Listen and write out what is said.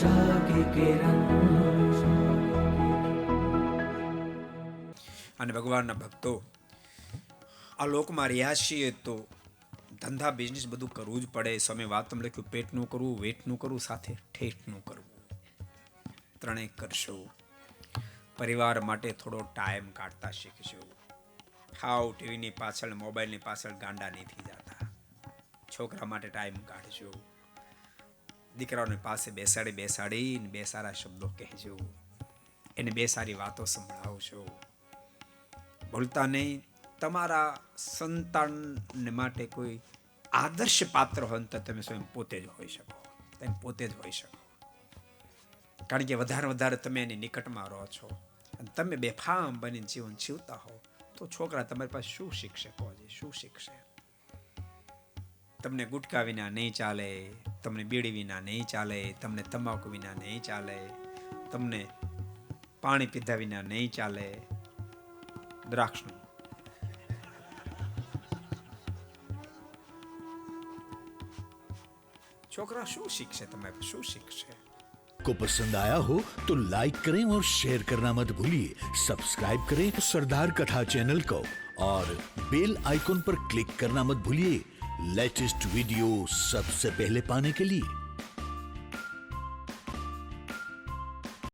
आशा की किरण। અને ભગવાનના ભક્તો, આ લોકમાં રહ્યા છીએ તો ધંધા બિઝનેસ બધું કરવું જ પડે. સ્વામી વાતમાં લખ્યું, પેટનું કરવું, વેટનું કરવું, સાથે ઠેઠનું કરવું, ત્રણેય કરશો. પરિવાર માટે થોડો ટાઈમ કાઢતા શીખજો. હાવ ટીવીની પાછળ, મોબાઈલની પાછળ ગાંડા નહીં થઈ જતા. છોકરા માટે ટાઈમ કાઢજો. દીકરાઓને પાસે બેસાડીને બે સારા શબ્દો કહેજો, એને બે સારી વાતો સંભળાવજો. ભૂલતા નહીં, તમારા સંતાનને માટે કોઈ આદર્શ પાત્ર હોય તો તમે સ્વયં પોતે જ હોઈ શકો. તમે પોતે જ હોઈ શકો. કારણ કે વધારે તમે એની નિકટમાં રહો છો અને તમે બેફામ બનીને જીવન જીવતા હો તો છોકરા તમારી પાસે શું શીખશે? શું શીખશે? તમને ગુટકા વિના નહીં ચાલે, તમને બીડી વિના નહીં ચાલે, તમને તમાકુ વિના નહીં ચાલે, તમને પાણી પીધા વિના નહીં ચાલે. દ્રાક્ષનું છોકરા શું શીખશે? તમારે શું શીખશે? को पसंद आया हो तो लाइक करें और शेयर करना मत भूलिए. सब्सक्राइब करें सरदार कथा चैनल को और बेल आइकॉन पर क्लिक करना मत भूलिए लेटेस्ट वीडियो सबसे पहले पाने के लिए.